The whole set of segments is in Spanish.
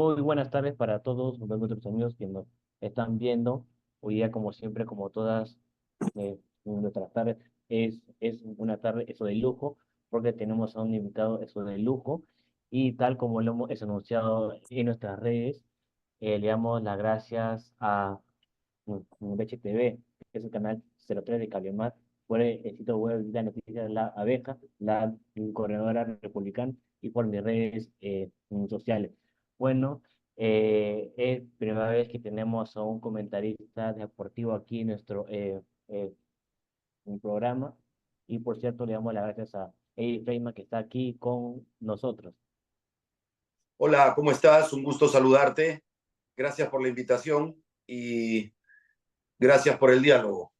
Muy buenas tardes para todos nuestros amigos que nos están viendo. Hoy día, como siempre, como todas nuestras tardes, es una tarde eso de lujo, porque tenemos a un invitado eso de lujo. Y tal como lo hemos anunciado en nuestras redes, le damos las gracias a Leche TV, que es el canal 03 de Calimán, por el sitio web de la noticia de la abeja, la corredora republicana y por mis redes sociales. Bueno, es primera vez que tenemos a un comentarista deportivo aquí en nuestro programa. Y por cierto, le damos las gracias a Eddie Freeman que está aquí con nosotros. Hola, ¿cómo estás? Un gusto saludarte. Gracias por la invitación y gracias por el diálogo.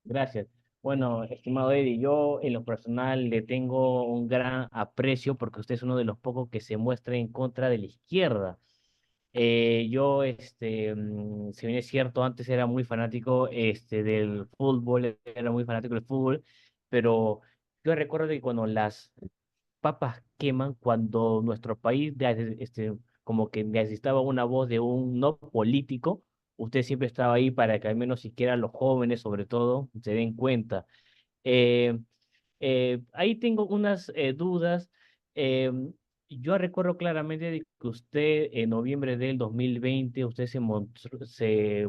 Gracias. Bueno, estimado Eddie, yo en lo personal le tengo un gran aprecio porque usted es uno de los pocos que se muestra en contra de la izquierda. Si bien es cierto, antes era muy fanático del fútbol, era muy fanático del fútbol, pero yo recuerdo que cuando las papas queman, cuando nuestro país como que necesitaba una voz de un no político, usted siempre estaba ahí para que al menos siquiera los jóvenes, sobre todo, se den cuenta. Eh, Ahí tengo unas dudas. Eh, yo recuerdo claramente de que usted en noviembre del 2020 usted se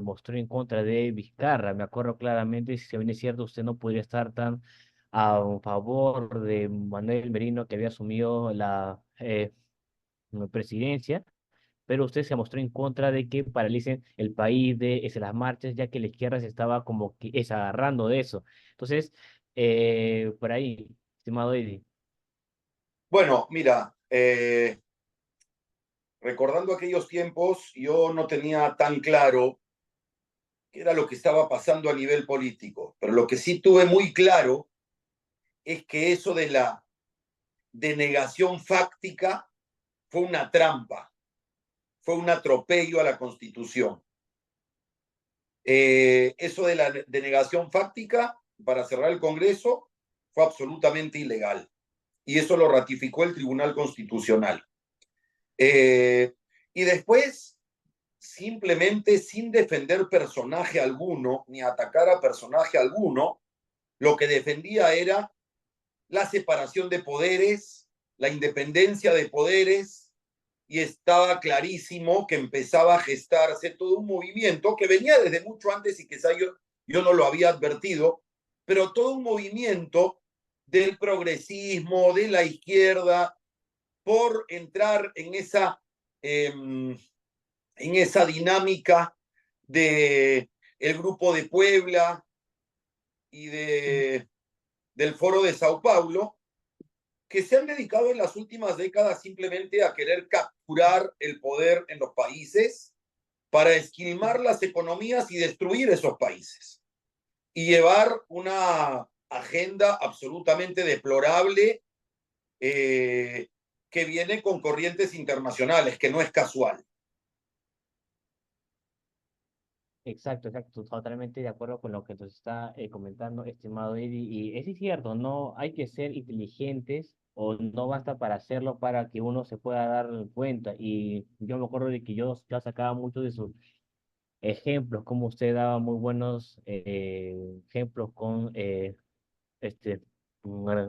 mostró en contra de Vizcarra. Me acuerdo claramente, si se bien es cierto, usted no podría estar tan a favor de Manuel Merino que había asumido la presidencia, pero usted se mostró en contra de que paralicen el país de las marchas, ya que la izquierda se estaba como que agarrando de eso. Entonces, por ahí, estimado Eddie. Bueno, mira, recordando aquellos tiempos, yo no tenía tan claro qué era lo que estaba pasando a nivel político, pero lo que sí tuve muy claro es que eso de la denegación fáctica fue una trampa, fue un atropello a la Constitución. Eso de la denegación fáctica para cerrar el Congreso fue absolutamente ilegal y eso lo ratificó el Tribunal Constitucional. Eh, y después, simplemente sin defender personaje alguno, ni atacar a personaje alguno, lo que defendía era la separación de poderes, la independencia de poderes, y estaba clarísimo que empezaba a gestarse todo un movimiento que venía desde mucho antes y quizá yo no lo había advertido, pero todo un movimiento del progresismo, de la izquierda, por entrar en esa dinámica de el Grupo de Puebla y del Foro de Sao Paulo, que se han dedicado en las últimas décadas simplemente a querer capturar el poder en los países para esquilmar las economías y destruir esos países y llevar una agenda absolutamente deplorable que viene con corrientes internacionales, que no es casual. Exacto, exacto, totalmente de acuerdo con lo que nos está comentando, estimado Eddie. Y es cierto, no hay que ser inteligentes o no basta para hacerlo para que uno se pueda dar cuenta. Y yo me acuerdo de que yo ya sacaba muchos de sus ejemplos, como usted daba muy buenos ejemplos con este,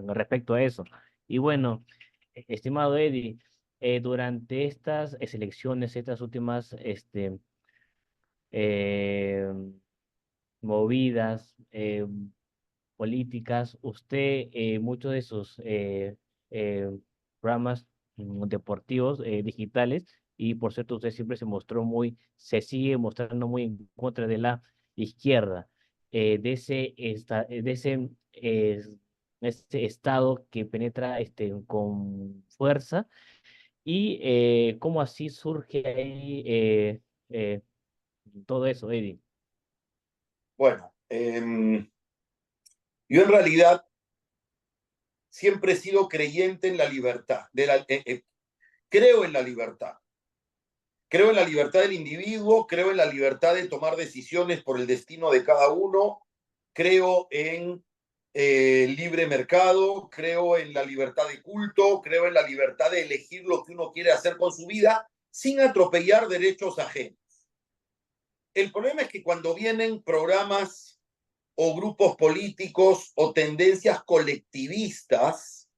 respecto a eso. Y bueno, estimado Eddie, durante estas elecciones, estas últimas eh, movidas políticas, usted, muchos de sus eh, programas deportivos digitales, y por cierto, usted siempre se sigue mostrando muy en contra de la izquierda, de ese estado que penetra con fuerza, y cómo así surge ahí todo eso, Eddie. Bueno, yo en realidad siempre he sido creyente en la libertad, creo en la libertad. Creo en la libertad del individuo, creo en la libertad de tomar decisiones por el destino de cada uno, creo en libre mercado, creo en la libertad de culto, creo en la libertad de elegir lo que uno quiere hacer con su vida sin atropellar derechos ajenos. El problema es que cuando vienen programas o grupos políticos o tendencias colectivistas,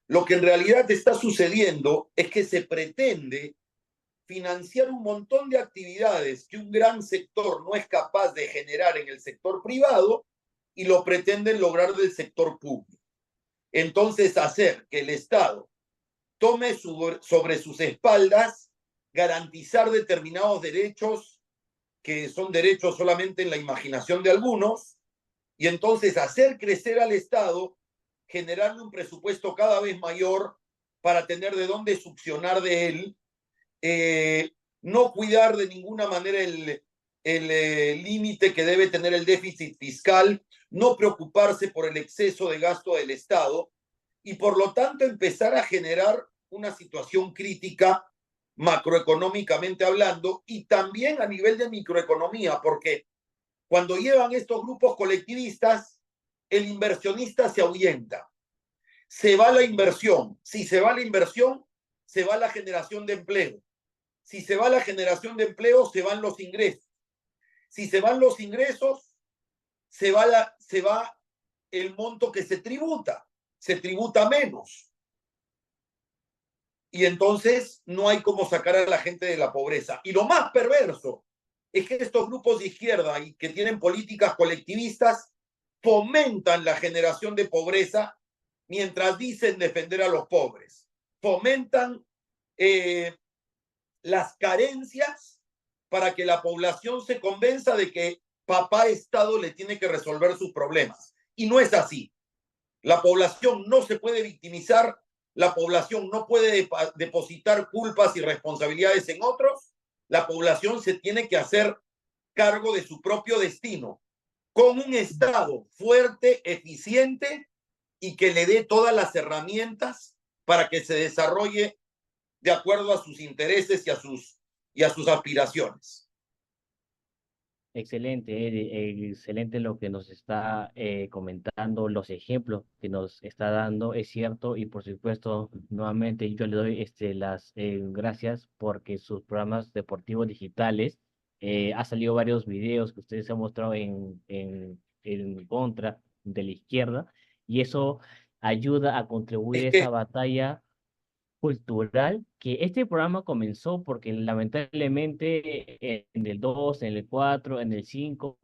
lo que en realidad está sucediendo es que se pretende financiar un montón de actividades que un gran sector no es capaz de generar en el sector privado y lo pretenden lograr del sector público. Entonces, hacer que el Estado tome sobre sus espaldas garantizar determinados derechos que son derechos solamente en la imaginación de algunos, y entonces hacer crecer al Estado, generarle un presupuesto cada vez mayor para tener de dónde succionar de él, no cuidar de ninguna manera el límite que debe tener el déficit fiscal, no preocuparse por el exceso de gasto del Estado y por lo tanto empezar a generar una situación crítica macroeconómicamente hablando y también a nivel de microeconomía, porque cuando llevan estos grupos colectivistas, el inversionista se ahuyenta, se va la inversión. Si se va la inversión, se va la generación de empleo. Si se va la generación de empleo, se van los ingresos. Si se van los ingresos, se va el monto que se tributa menos. Y entonces no hay cómo sacar a la gente de la pobreza. Y lo más perverso es que estos grupos de izquierda y que tienen políticas colectivistas fomentan la generación de pobreza mientras dicen defender a los pobres. Fomentan las carencias para que la población se convenza de que papá Estado le tiene que resolver sus problemas. Y no es así. La población no se puede victimizar, la población no puede depositar culpas y responsabilidades en otros, la población se tiene que hacer cargo de su propio destino, con un Estado fuerte, eficiente y que le dé todas las herramientas para que se desarrolle de acuerdo a sus intereses y a sus aspiraciones. Excelente, Eddie, excelente lo que nos está comentando, los ejemplos que nos está dando, es cierto, y por supuesto, nuevamente yo le doy las gracias porque sus programas deportivos digitales, ha salido varios videos que ustedes han mostrado en contra de la izquierda, y eso ayuda a contribuir Es a esa que batalla cultural que este programa comenzó porque lamentablemente en el 2 en el 4 en el 5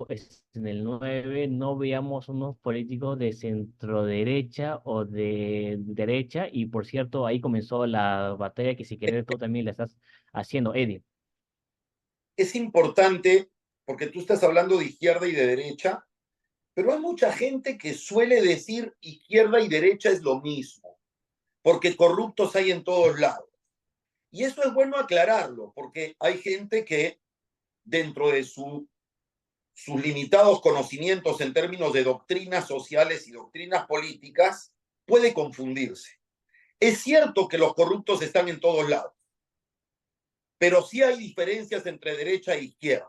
en el 9 no veíamos unos políticos de centro derecha o de derecha y por cierto ahí comenzó la batalla que si quieres tú también la estás haciendo, Eddie. es importante, porque tú estás hablando de izquierda y de derecha, pero hay mucha gente que suele decir izquierda y derecha es lo mismo, porque corruptos hay en todos lados. Y eso es bueno aclararlo, porque hay gente que dentro de sus limitados conocimientos en términos de doctrinas sociales y doctrinas políticas puede confundirse. Es cierto que los corruptos están en todos lados, pero sí hay diferencias entre derecha e izquierda.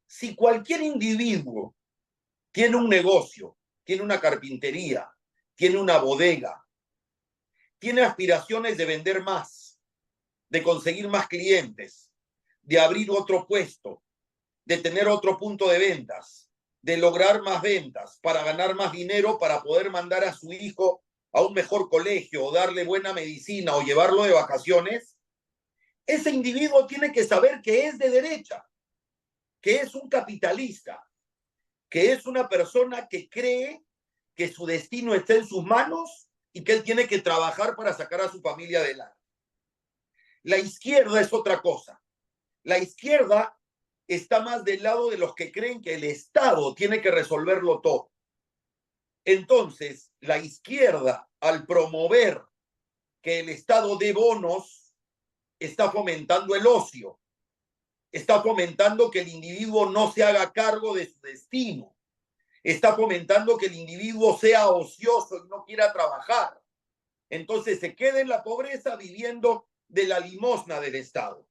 Si cualquier individuo tiene un negocio, tiene una carpintería, tiene una bodega, tiene aspiraciones de vender más, de conseguir más clientes, de abrir otro puesto, de tener otro punto de ventas, de lograr más ventas, para ganar más dinero, para poder mandar a su hijo a un mejor colegio o darle buena medicina o llevarlo de vacaciones, ese individuo tiene que saber que es de derecha, que es un capitalista, que es una persona que cree que su destino está en sus manos y que él tiene que trabajar para sacar a su familia adelante. La izquierda es otra cosa. La izquierda está más del lado de los que creen que el Estado tiene que resolverlo todo. Entonces, la izquierda, al promover que el Estado dé bonos, está fomentando el ocio, está fomentando que el individuo no se haga cargo de su destino, está fomentando que el individuo sea ocioso y no quiera trabajar. Entonces se queda en la pobreza viviendo de la limosna del Estado.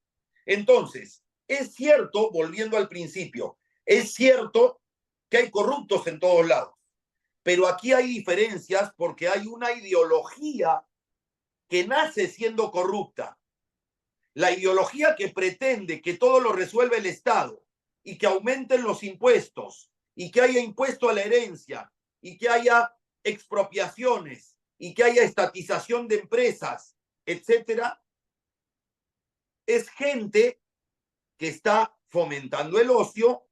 Entonces, es cierto, volviendo al principio, es cierto que hay corruptos en todos lados, pero aquí hay diferencias porque hay una ideología que nace siendo corrupta La ideología que pretende que todo lo resuelve el Estado y que aumenten los impuestos y que haya impuesto a la herencia y que haya expropiaciones y que haya estatización de empresas, etcétera, es gente que está fomentando el ocio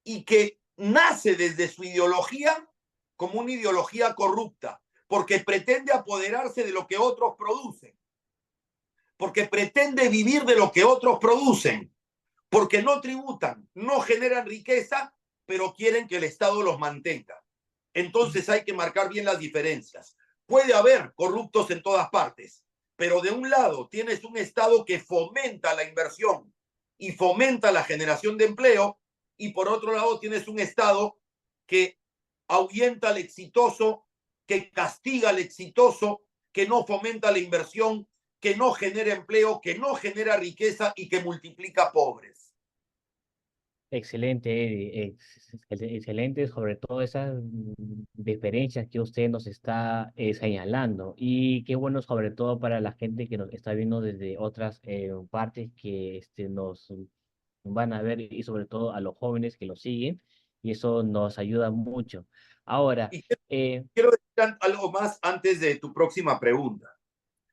y que nace desde su ideología como una ideología corrupta, porque pretende apoderarse de lo que otros producen, porque pretende vivir de lo que otros producen, porque no tributan, no generan riqueza, pero quieren que el Estado los mantenga. Entonces hay que marcar bien las diferencias. Puede haber corruptos en todas partes, pero de un lado tienes un Estado que fomenta la inversión y fomenta la generación de empleo, y por otro lado tienes un Estado que ahuyenta al exitoso, que castiga al exitoso, que no fomenta la inversión, que no genera empleo, que no genera riqueza y que multiplica pobres. Excelente, Eddie, excelente, sobre todo esas diferencias que usted nos está señalando. Y qué bueno, sobre todo para la gente que nos está viendo desde otras partes que nos van a ver, y sobre todo a los jóvenes que lo siguen, y eso nos ayuda mucho. Ahora, Y eh, quiero decir algo más antes de tu próxima pregunta.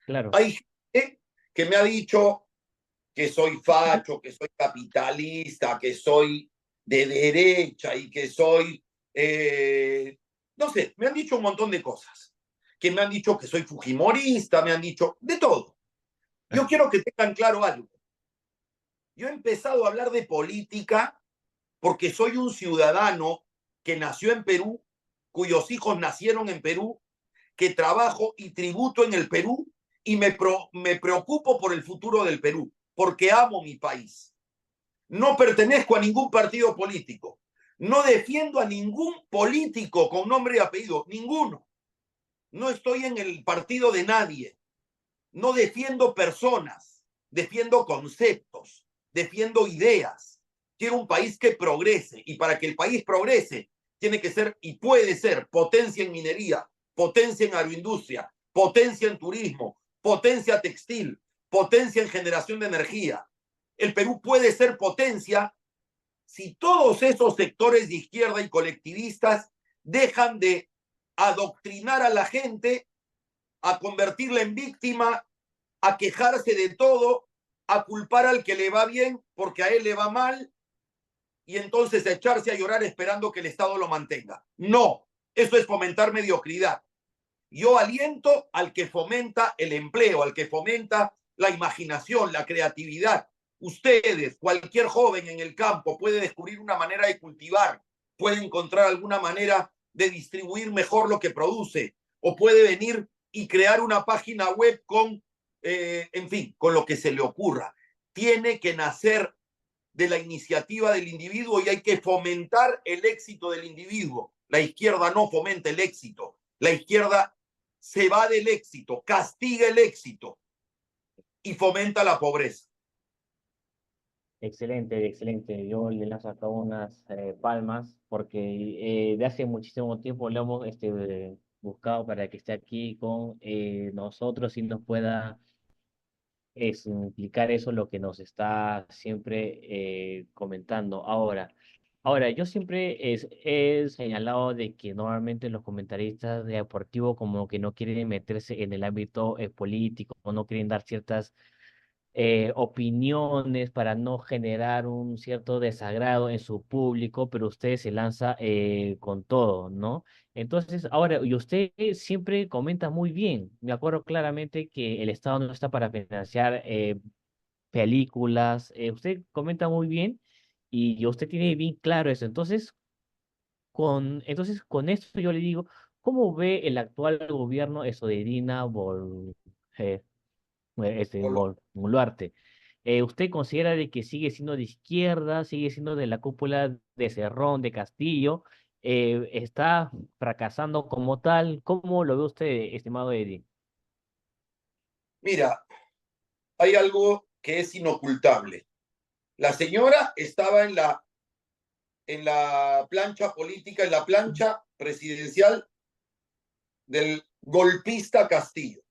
claro, Hay gente que me ha dicho que soy facho, que soy capitalista, que soy de derecha y que soy, no sé, me han dicho un montón de cosas. Que me han dicho que soy fujimorista, me han dicho de todo. Yo quiero que tengan claro algo. Yo he empezado a hablar de política porque soy un ciudadano que nació en Perú, cuyos hijos nacieron en Perú, que trabajo y tributo en el Perú y me preocupo por el futuro del Perú, porque amo mi país. No pertenezco a ningún partido político. No defiendo a ningún político con nombre y apellido, ninguno. No estoy en el partido de nadie. No defiendo personas, defiendo conceptos, defiendo ideas. Quiero un país que progrese, y para que el país progrese tiene que ser y puede ser potencia en minería, potencia en agroindustria, potencia en turismo, potencia textil, potencia en generación de energía. El Perú puede ser potencia si todos esos sectores de izquierda y colectivistas dejan de adoctrinar a la gente, a convertirla en víctima, a quejarse de todo, a culpar al que le va bien porque a él le va mal, y entonces a echarse a llorar esperando que el Estado lo mantenga. No, eso es fomentar mediocridad. Yo aliento al que fomenta el empleo, al que fomenta la imaginación, la creatividad. Ustedes, cualquier joven en el campo puede descubrir una manera de cultivar, puede encontrar alguna manera de distribuir mejor lo que produce, o puede venir y crear una página web con, en fin, con lo que se le ocurra. Tiene que nacer de la iniciativa del individuo y hay que fomentar el éxito del individuo. La izquierda no fomenta el éxito. La izquierda se va del éxito, castiga el éxito y fomenta la pobreza. excelente, excelente. Yo le lanzo acá unas palmas porque de hace muchísimo tiempo lo hemos buscado para que esté aquí con nosotros y nos pueda implicar eso, lo que nos está siempre comentando. Ahora, yo siempre he señalado de que normalmente los comentaristas de deportivo como que no quieren meterse en el ámbito político, o no quieren dar ciertas opiniones para no generar un cierto desagrado en su público, pero usted se lanza con todo, ¿no? Entonces, ahora, y usted siempre comenta muy bien. Me acuerdo claramente que el Estado no está para financiar películas. Usted comenta muy bien y usted tiene bien claro eso. Con esto yo le digo, ¿cómo ve el actual gobierno eso de eh, Boluarte? ¿Usted considera de que sigue siendo de izquierda, sigue siendo de la cúpula de Cerrón, de Castillo? ¿Está fracasando como tal? ¿Cómo lo ve usted, estimado Eddie? Mira, hay algo que es inocultable. La señora estaba en la plancha política, en la plancha presidencial del golpista Castillo.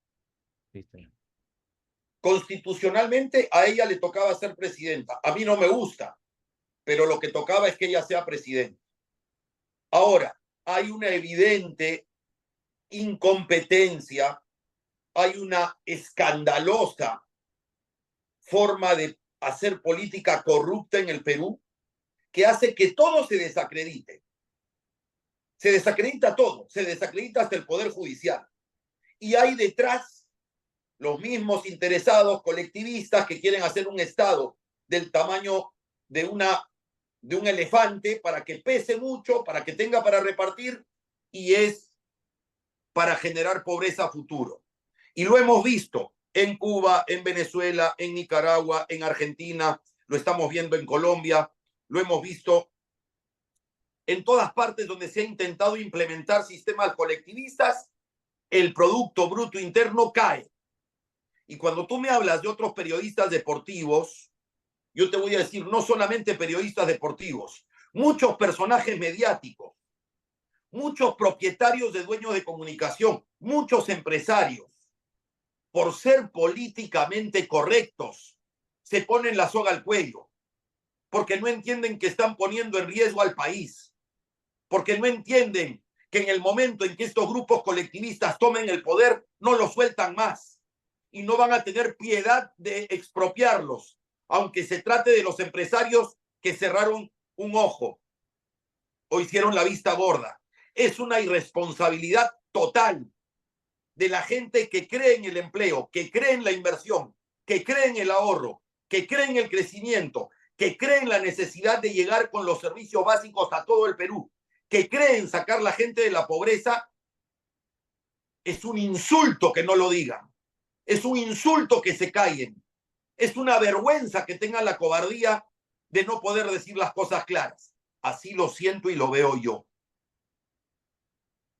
¿Viste? Constitucionalmente a ella le tocaba ser presidenta. A mí no me gusta, pero lo que tocaba es que ella sea presidenta. Ahora, hay una evidente incompetencia, hay una escandalosa forma de hacer política corrupta en el Perú que hace que todo se desacredite. Se desacredita todo, se desacredita hasta el Poder Judicial. Y hay detrás los mismos interesados colectivistas que quieren hacer un Estado del tamaño de, de un elefante para que pese mucho, para que tenga para repartir, y es para generar pobreza a futuro. Y lo hemos visto en Cuba, en Venezuela, en Nicaragua, en Argentina, lo estamos viendo en Colombia, lo hemos visto en todas partes donde se ha intentado implementar sistemas colectivistas, el Producto Bruto Interno cae. Y cuando tú me hablas de otros periodistas deportivos, yo te voy a decir, no solamente periodistas deportivos, muchos personajes mediáticos, muchos propietarios de dueños de comunicación, muchos empresarios, por ser políticamente correctos, se ponen la soga al cuello, porque no entienden que están poniendo en riesgo al país, porque no entienden que en el momento en que estos grupos colectivistas tomen el poder, no lo sueltan más y no van a tener piedad de expropiarlos, aunque se trate de los empresarios que cerraron un ojo o hicieron la vista gorda. Es una irresponsabilidad total de la gente que cree en el empleo, que cree en la inversión, que cree en el ahorro, que cree en el crecimiento, que cree en la necesidad de llegar con los servicios básicos a todo el Perú, que cree en sacar la gente de la pobreza. Es un insulto que no lo digan. Es un insulto que se callen. Es una vergüenza que tengan la cobardía de no poder decir las cosas claras. Así lo siento y lo veo yo.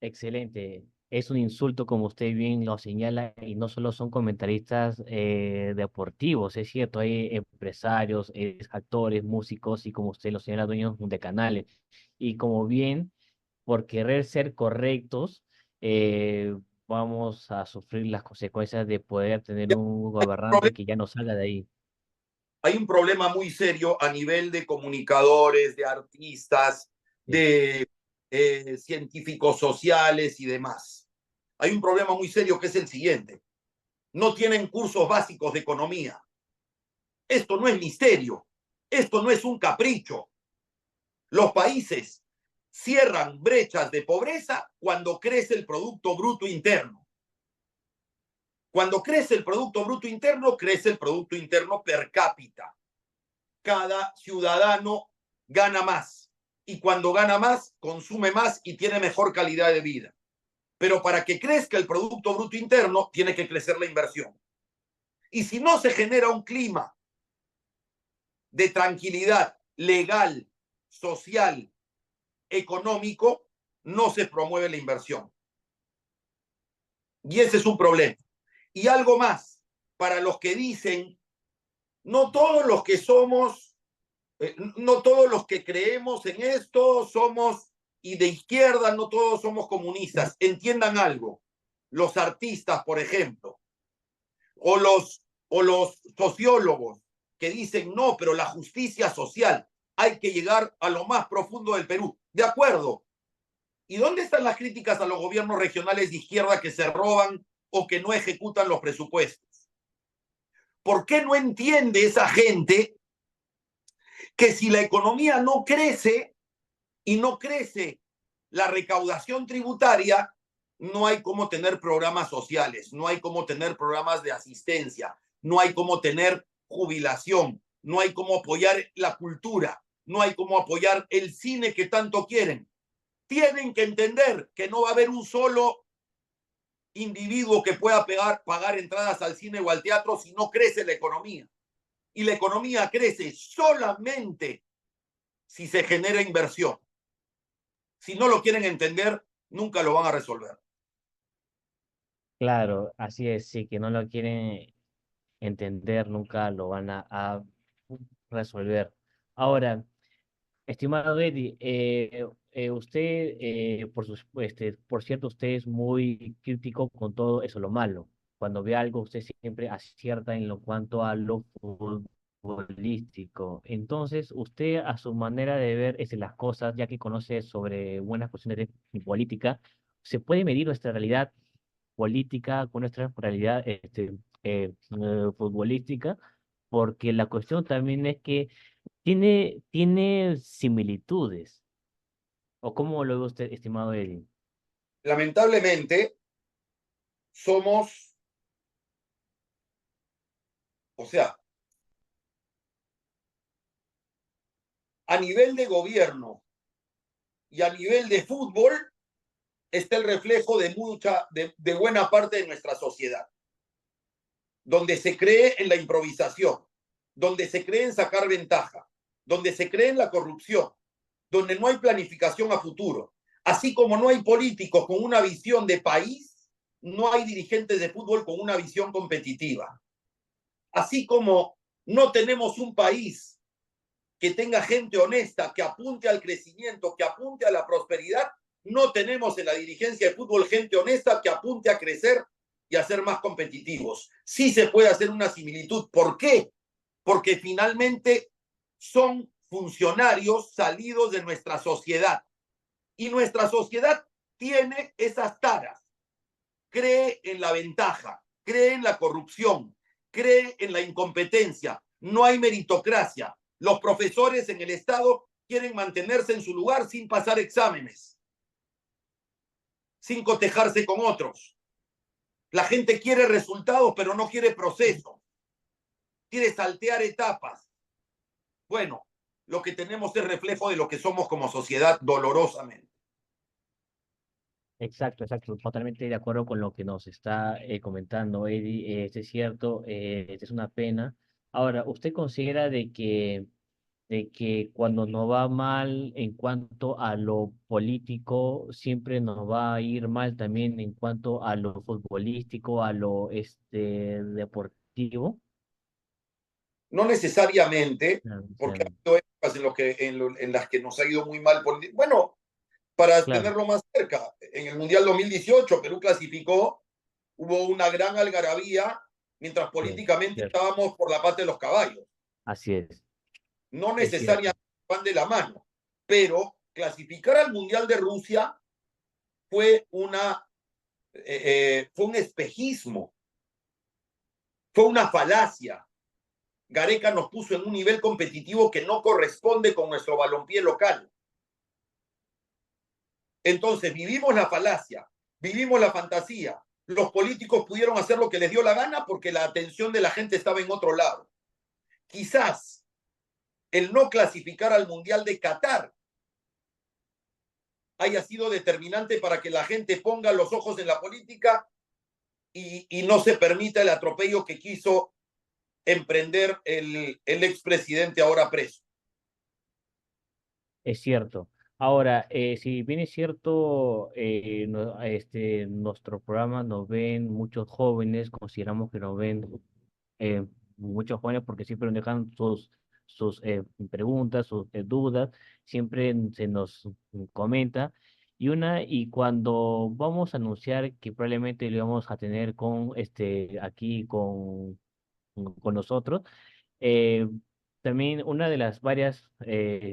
Excelente. Es un insulto, como usted bien lo señala, y no solo son comentaristas deportivos, es cierto, hay empresarios, actores, músicos y como usted lo señala, dueños de canales. Y como bien, por querer ser correctos, vamos a sufrir las consecuencias de poder tener un gobernante que ya no salga de ahí. Hay un problema muy serio a nivel de comunicadores, de artistas, Sí. de científicos sociales y demás. Hay un problema muy serio que es el siguiente. No tienen cursos básicos de economía. Esto no es misterio. Esto no es un capricho. Los países cierran brechas de pobreza cuando crece el Producto Bruto Interno. Cuando crece el Producto Bruto Interno, crece el Producto Interno per cápita. Cada ciudadano gana más. Y cuando gana más, consume más y tiene mejor calidad de vida. Pero para que crezca el Producto Bruto Interno, tiene que crecer la inversión. Y si no se genera un clima de tranquilidad legal, social, económico, no se promueve la inversión. Y ese es un problema. Y algo más, para los que dicen, no todos los que somos, no todos los que creemos en esto somos y de izquierda, no todos somos comunistas. Entiendan algo. Los artistas, por ejemplo, o los sociólogos que dicen, no, pero la justicia social, hay que llegar a lo más profundo del Perú. De acuerdo. ¿Y dónde están las críticas a los gobiernos regionales de izquierda que se roban o que no ejecutan los presupuestos? ¿Por qué no entiende esa gente que si la economía no crece y no crece la recaudación tributaria, no hay cómo tener programas sociales, no hay cómo tener programas de asistencia, no hay cómo tener jubilación, no hay cómo apoyar la cultura, no hay cómo apoyar el cine que tanto quieren? Tienen que entender que no va a haber un solo individuo que pueda pagar entradas al cine o al teatro si no crece la economía. Y la economía crece solamente si se genera inversión. Si no lo quieren entender, nunca lo van a resolver. Claro, así es, sí, que no lo quieren entender, nunca lo van a resolver. Ahora, estimado Eddie, usted, por cierto, usted es muy crítico con todo eso, lo malo. cuando ve algo, usted siempre acierta en lo cuanto a lo futbolístico. Entonces, usted a su manera de ver las cosas, ya que conoce sobre buenas cuestiones de política, ¿se puede medir nuestra realidad política con nuestra realidad futbolística? Porque la cuestión también es que tiene similitudes. ¿O cómo lo ve usted, estimado Eddie? Lamentablemente, somos, o sea, a nivel de gobierno y a nivel de fútbol, está el reflejo de buena parte de nuestra sociedad, donde se cree en la improvisación, donde se cree en sacar ventaja, donde se cree en la corrupción, donde no hay planificación a futuro. Así como no hay políticos con una visión de país, no hay dirigentes de fútbol con una visión competitiva. Así como no tenemos un país que tenga gente honesta, que apunte al crecimiento, que apunte a la prosperidad, no tenemos en la dirigencia de fútbol gente honesta que apunte a crecer y a ser más competitivos. Sí se puede hacer una similitud. ¿Por qué? Porque finalmente son funcionarios salidos de nuestra sociedad. Y nuestra sociedad tiene esas taras. Cree en la ventaja, cree en la corrupción, cree en la incompetencia. No hay meritocracia. Los profesores en el Estado quieren mantenerse en su lugar sin pasar exámenes, sin cotejarse con otros. La gente quiere resultados, pero no quiere proceso. Quiere saltear etapas. Bueno, lo que tenemos es reflejo de lo que somos como sociedad dolorosamente. Exacto, exacto, totalmente de acuerdo con lo que nos está comentando Eddie. Es cierto, es una pena. Ahora, ¿usted considera de que cuando nos va mal en cuanto a lo político, siempre nos va a ir mal también en cuanto a lo futbolístico, a lo deportivo? No necesariamente, Claro, o sea, porque ha habido épocas en las que nos ha ido muy mal. Bueno, para claro, tenerlo más cerca, en el Mundial 2018 Perú clasificó, hubo una gran algarabía, mientras sí, políticamente cierto. estábamos por la pata de los caballos. Así No es cierto. necesariamente van de la mano, pero clasificar al Mundial de Rusia fue, fue un espejismo, fue una falacia. Gareca nos puso en un nivel competitivo que no corresponde con nuestro balompié local. Entonces vivimos la falacia, vivimos la fantasía. Los políticos pudieron hacer lo que les dio la gana porque la atención de la gente estaba en otro lado. Quizás el no clasificar al Mundial de Qatar haya sido determinante para que la gente ponga los ojos en la política y no se permita el atropello que quiso emprender el expresidente ahora preso. Es cierto. Ahora, si bien es cierto, nuestro programa nos ven muchos jóvenes, consideramos que nos ven muchos jóvenes porque siempre nos dejan sus preguntas, sus dudas, siempre se nos comenta. Y cuando vamos a anunciar que probablemente lo vamos a tener aquí con nosotros, eh, también una de las varias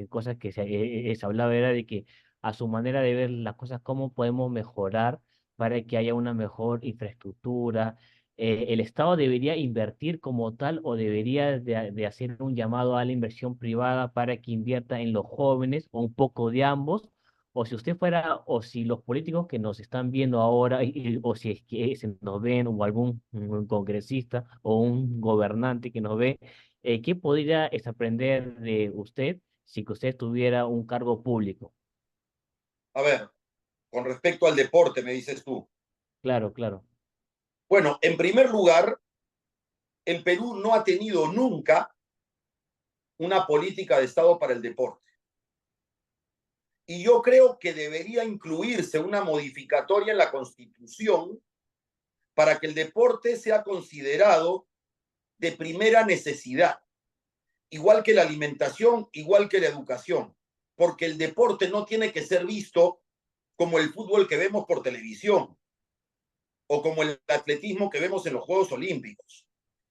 cosas que se hablaba era de que a su manera de ver las cosas, cómo podemos mejorar para que haya una mejor infraestructura. ¿El Estado debería invertir como tal o debería de hacer un llamado a la inversión privada para que invierta en los jóvenes o un poco de ambos? O si usted fuera, o si los políticos que nos están viendo ahora, o si es que se nos ven, o algún un congresista o un gobernante que nos ve, ¿qué podría aprender de usted si que usted tuviera un cargo público? A ver, con respecto al deporte, me dices tú. Claro, claro. Bueno, en primer lugar, el Perú no ha tenido nunca una política de Estado para el deporte. Y yo creo que debería incluirse una modificatoria en la Constitución para que el deporte sea considerado de primera necesidad, igual que la alimentación, igual que la educación, porque el deporte no tiene que ser visto como el fútbol que vemos por televisión. o como el atletismo que vemos en los Juegos Olímpicos.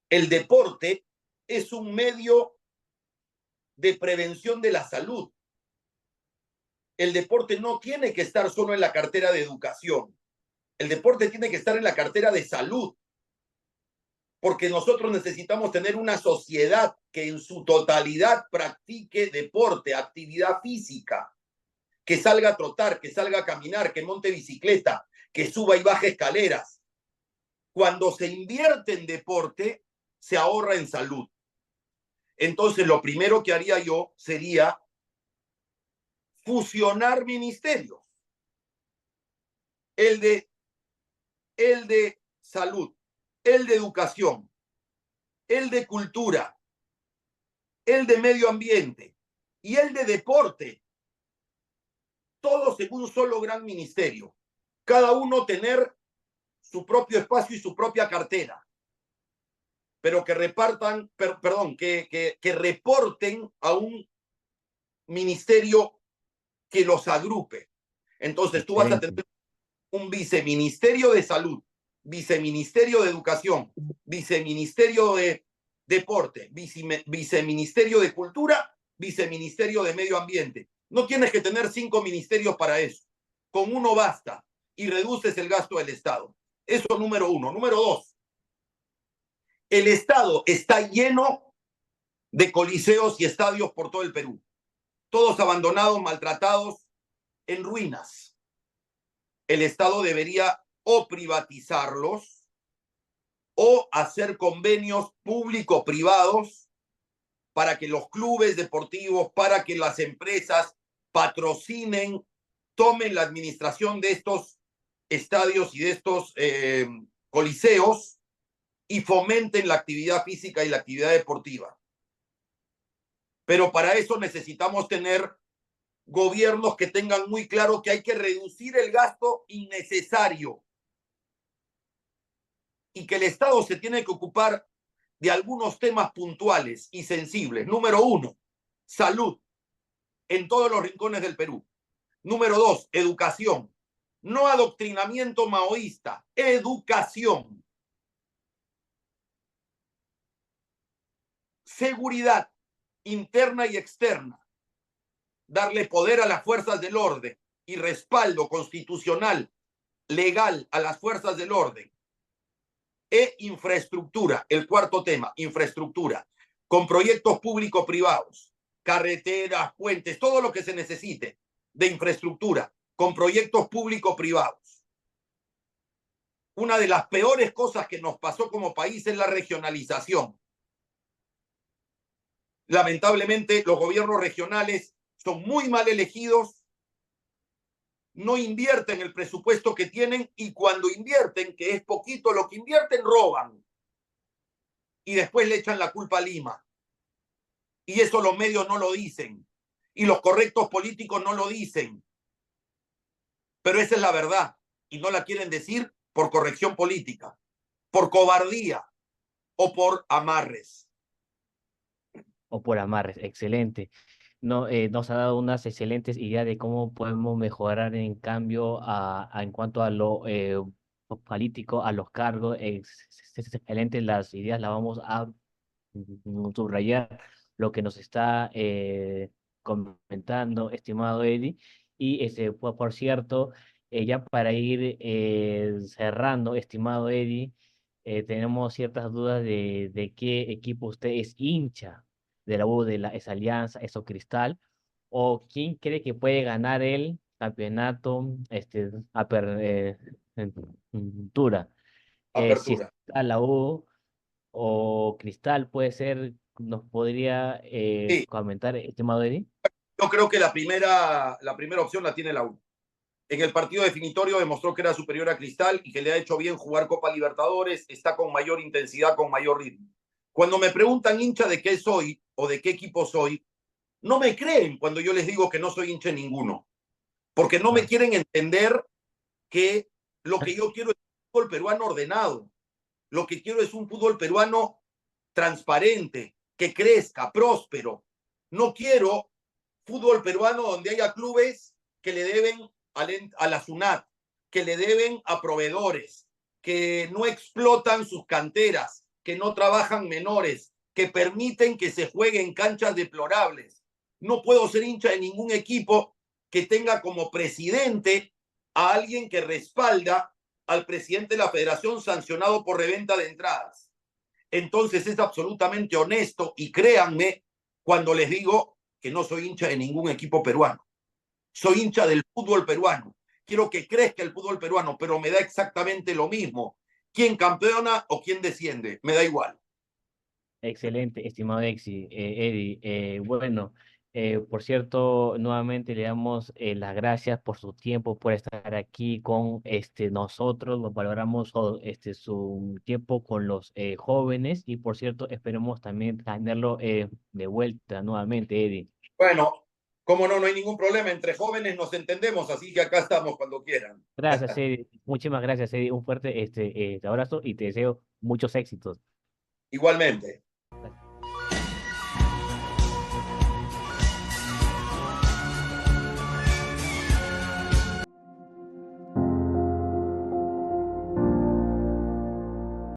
El deporte es un medio de prevención de la salud. El deporte no tiene que estar solo en la cartera de educación. El deporte tiene que estar en la cartera de salud, porque nosotros necesitamos tener una sociedad que en su totalidad practique deporte, actividad física, que salga a trotar, que salga a caminar, que monte bicicleta, que suba y baje escaleras. Cuando se invierte en deporte, se ahorra en salud. Entonces, lo primero que haría yo sería fusionar ministerios. El de, el de salud, el de educación, el de cultura, el de medio ambiente y el de deporte, todos en un solo gran ministerio. Cada uno tener su propio espacio y su propia cartera, pero que repartan, perdón, que reporten a un ministerio que los agrupe. Entonces tú vas a tener Excelente. un viceministerio de salud, viceministerio de educación, viceministerio de deporte, viceministerio de cultura, viceministerio de medio ambiente. No tienes que tener 5 ministerios para eso. Con uno basta y reduces el gasto del Estado. Eso número 1. Número 2, el Estado está lleno de coliseos y estadios por todo el Perú. Todos abandonados, maltratados, en ruinas. El Estado debería o privatizarlos o hacer convenios público-privados para que los clubes deportivos, para que las empresas patrocinen, tomen la administración de estos estadios y de estos coliseos y fomenten la actividad física y la actividad deportiva. Pero para eso necesitamos tener gobiernos que tengan muy claro que hay que reducir el gasto innecesario y que el Estado se tiene que ocupar de algunos temas puntuales y sensibles. Número 1, salud en todos los rincones del Perú. Número 2, educación. No adoctrinamiento maoísta, educación. Seguridad interna y externa. Darle poder a las fuerzas del orden y respaldo constitucional, legal a las fuerzas del orden. Infraestructura, el cuarto tema, infraestructura, con proyectos público-privados, carreteras, puentes, todo lo que se necesite de infraestructura, con proyectos público-privados. Una de las peores cosas que nos pasó como país es la regionalización. Lamentablemente, los gobiernos regionales son muy mal elegidos, no invierten el presupuesto que tienen y cuando invierten, que es poquito lo que invierten, roban. Y después le echan la culpa a Lima. Y eso los medios no lo dicen. Y los correctos políticos no lo dicen. Pero esa es la verdad. Y no la quieren decir por corrección política, por cobardía o por amarres. O por amarres, excelente. No, nos ha dado unas excelentes ideas de cómo podemos mejorar en cambio en cuanto a lo político, a los cargos. Excelentes las ideas, las vamos a subrayar lo que nos está comentando, estimado Eddie. Y por cierto, ya para ir cerrando, estimado Eddie, tenemos ciertas dudas de qué equipo usted es hincha de la U, de esa Alianza, eso Cristal, o quién cree que puede ganar el campeonato apertura. Si Apertura. está la U o Cristal, puede ser, nos podría Sí, comentar, estimado Eddie. yo creo que la primera opción la tiene la U. En el partido definitorio demostró que era superior a Cristal y que le ha hecho bien jugar Copa Libertadores, está con mayor intensidad, con mayor ritmo. Cuando me preguntan hincha de qué soy o de qué equipo soy, no me creen cuando yo les digo que no soy hincha de ninguno, porque no me Ah, quieren entender que lo que yo quiero es un fútbol peruano ordenado, lo que quiero es un fútbol peruano transparente, que crezca, próspero. No quiero fútbol peruano donde haya clubes que le deben a la SUNAT, que le deben a proveedores, que no explotan sus canteras, que no trabajan menores, que permiten que se juegue en canchas deplorables. No puedo ser hincha de ningún equipo que tenga como presidente a alguien que respalda al presidente de la federación sancionado por reventa de entradas. Entonces es absolutamente honesto y créanme cuando les digo que no soy hincha de ningún equipo peruano. Soy hincha del fútbol peruano. Quiero que crezca el fútbol peruano, pero me da exactamente lo mismo. ¿Quién campeona o quién desciende? Me da igual. Excelente, estimado Eddie. Bueno, por cierto, nuevamente le damos las gracias por su tiempo, por estar aquí con nosotros. Lo valoramos su tiempo con los jóvenes y, por cierto, esperemos también tenerlo de vuelta nuevamente, Eddie. Bueno, como no, no hay ningún problema. Entre jóvenes nos entendemos, así que acá estamos cuando quieran. Gracias, Eddie. Muchísimas gracias, Eddie. Un fuerte abrazo y te deseo muchos éxitos. Igualmente.